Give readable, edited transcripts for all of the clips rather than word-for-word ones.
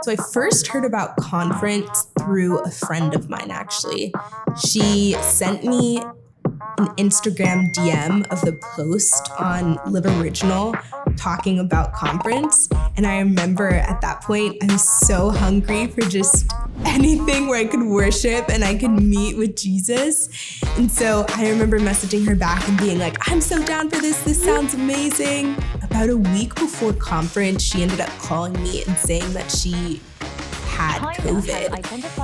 So I first heard about Conference through a friend of mine, actually. She sent me an Instagram DM of the post on Live Original talking about Conference. And I remember at that point, I was so hungry for just anything where I could worship and I could meet with Jesus. And so I remember messaging her back and being like, I'm so down for this. This sounds amazing. About a week before Conference, she ended up calling me and saying that she had COVID.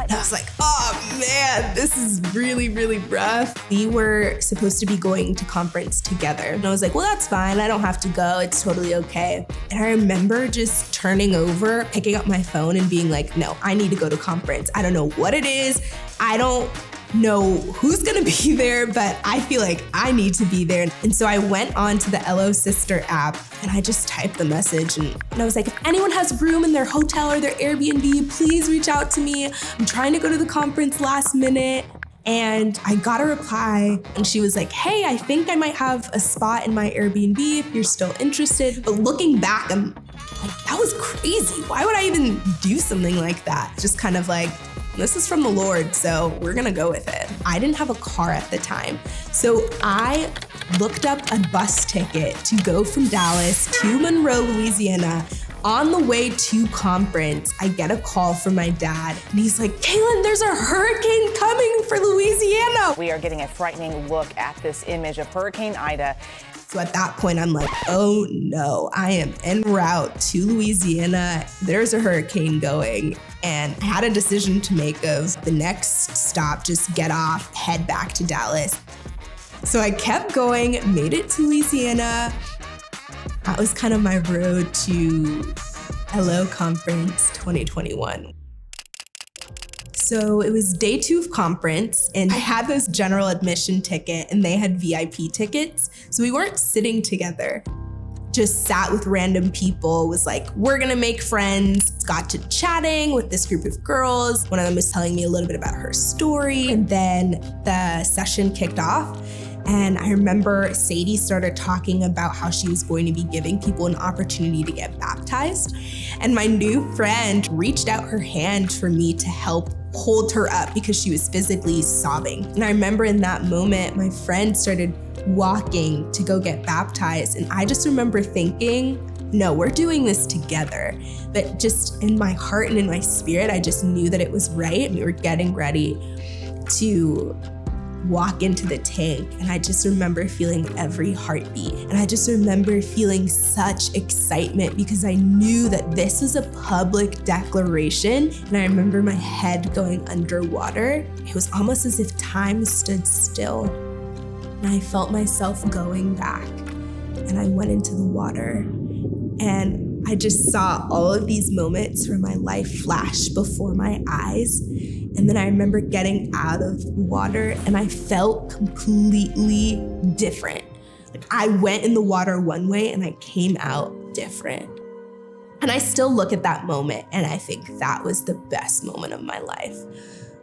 And I was like, oh man, this is really, really rough. We were supposed to be going to Conference together. And I was like, well, that's fine. I don't have to go. It's totally okay. And I remember just turning over, picking up my phone and being like, no, I need to go to Conference. I don't know what it is. I don't know who's gonna be there, but I feel like I need to be there. And so I went on to the LO Sister app and I just typed the message and I was like, if anyone has room in their hotel or their Airbnb, please reach out to me. I'm trying to go to the Conference last minute. And I got a reply and she was like, hey, I think I might have a spot in my Airbnb if you're still interested. But looking back, I'm like, that was crazy. Why would I even do something like that? Just kind of like, this is from the Lord, so we're gonna go with it. I didn't have a car at the time, so I looked up a bus ticket to go from Dallas to Monroe, Louisiana. On the way to Conference, I get a call from my dad, and he's like, Kaylan, there's a hurricane coming for Louisiana. We are getting a frightening look at this image of Hurricane Ida. So at that point, I'm like, oh no, I am en route to Louisiana. There's a hurricane going. And I had a decision to make of the next stop, just get off, head back to Dallas. So I kept going, made it to Louisiana. That was kind of my road to LO Conference 2021. So it was day 2 of Conference and I had this general admission ticket and they had VIP tickets. So we weren't sitting together, just sat with random people, was like, we're gonna make friends. Got to chatting with this group of girls. One of them was telling me a little bit about her story. And then the session kicked off. And I remember Sadie started talking about how she was going to be giving people an opportunity to get baptized. And my new friend reached out her hand for me to help hold her up because she was physically sobbing. And I remember in that moment, my friend started walking to go get baptized. And I just remember thinking, no, we're doing this together. But just in my heart and in my spirit, I just knew that it was right. We were getting ready to walk into the tank. And I just remember feeling every heartbeat. And I just remember feeling such excitement because I knew that this was a public declaration. And I remember my head going underwater. It was almost as if time stood still. And I felt myself going back. And I went into the water. And I just saw all of these moments from my life flash before my eyes. And then I remember getting out of the water and I felt completely different. Like I went in the water one way and I came out different. And I still look at that moment and I think that was the best moment of my life.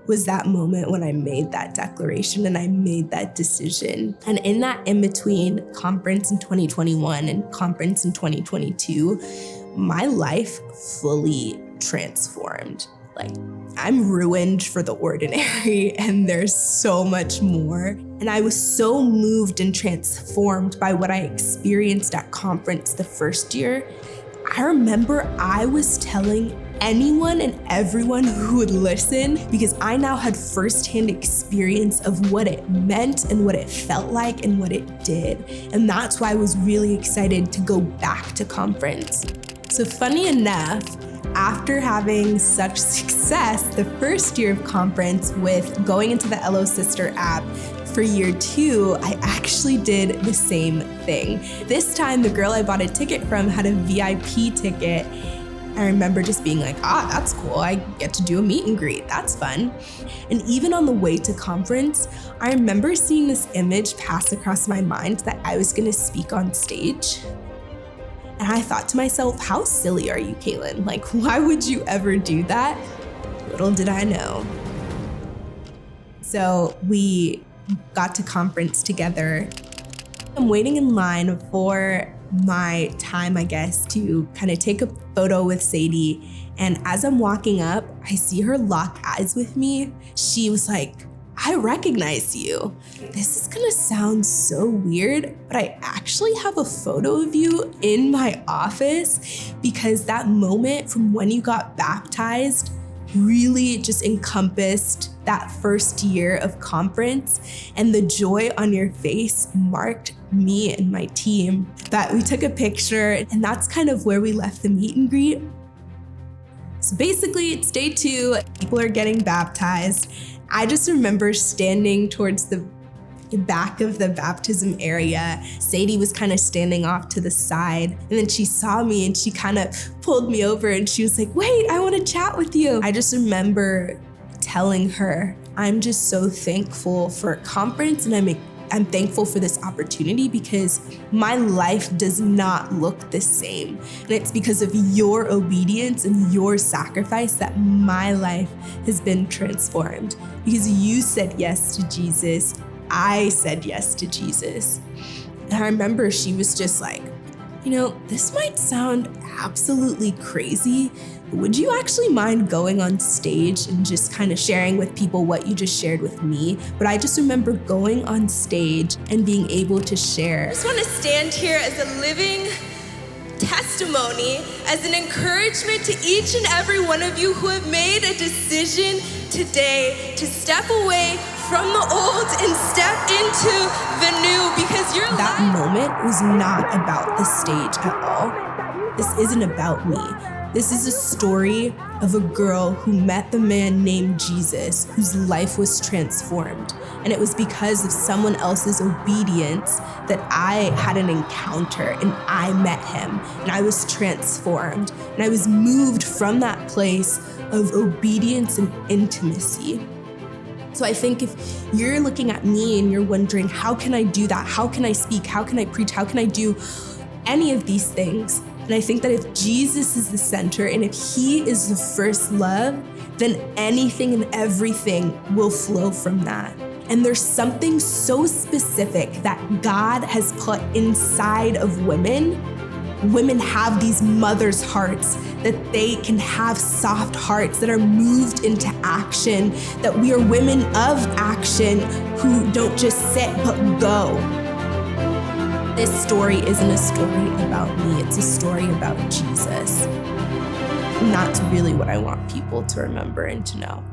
Was that moment when I made that declaration and I made that decision. And in that in-between Conference in 2021 and Conference in 2022, my life fully transformed. Like, I'm ruined for the ordinary and there's so much more. And I was so moved and transformed by what I experienced at Conference the first year. I remember I was telling anyone and everyone who would listen because I now had firsthand experience of what it meant and what it felt like and what it did. And that's why I was really excited to go back to Conference. So funny enough, after having such success the first year of Conference with going into the LO Sister app for year 2, I actually did the same thing. This time, the girl I bought a ticket from had a VIP ticket. I remember just being like, that's cool. I get to do a meet and greet. That's fun. And even on the way to Conference, I remember seeing this image pass across my mind that I was gonna speak on stage. And I thought to myself, how silly are you, Kaylan? Like, why would you ever do that? Little did I know. So we got to Conference together. I'm waiting in line for my time, I guess, to kind of take a photo with Sadie. And as I'm walking up, I see her lock eyes with me. She was like, I recognize you. This is gonna sound so weird, but I actually have a photo of you in my office because that moment from when you got baptized really just encompassed that first year of conference, and the joy on your face marked me and my team. That we took a picture, and that's kind of where we left the meet and greet. So basically, it's day 2, people are getting baptized. I just remember standing towards the back of the baptism area. Sadie was kind of standing off to the side, and then she saw me and she kind of pulled me over and she was like, wait, I want to chat with you. I just remember telling her, I'm just so thankful for a conference, and I'm thankful for this opportunity because my life does not look the same. And it's because of your obedience and your sacrifice that my life has been transformed. Because you said yes to Jesus, I said yes to Jesus. And I remember she was just like, this might sound absolutely crazy. Would you actually mind going on stage and just kind of sharing with people what you just shared with me? But I just remember going on stage and being able to share. I just want to stand here as a living testimony, as an encouragement to each and every one of you who have made a decision today to step away from the old and step into the new, because that moment was not about the stage at all. This isn't about me. This is a story of a girl who met the man named Jesus, whose life was transformed. And it was because of someone else's obedience that I had an encounter and I met him and I was transformed. And I was moved from that place of obedience and intimacy. So I think if you're looking at me and you're wondering, how can I do that? How can I speak? How can I preach? How can I do any of these things? And I think that if Jesus is the center and if he is the first love, then anything and everything will flow from that. And there's something so specific that God has put inside of women. Women have these mother's hearts, that they can have soft hearts that are moved into action, that we are women of action who don't just sit but go. This story isn't a story about me, it's a story about Jesus. And that's really what I want people to remember and to know.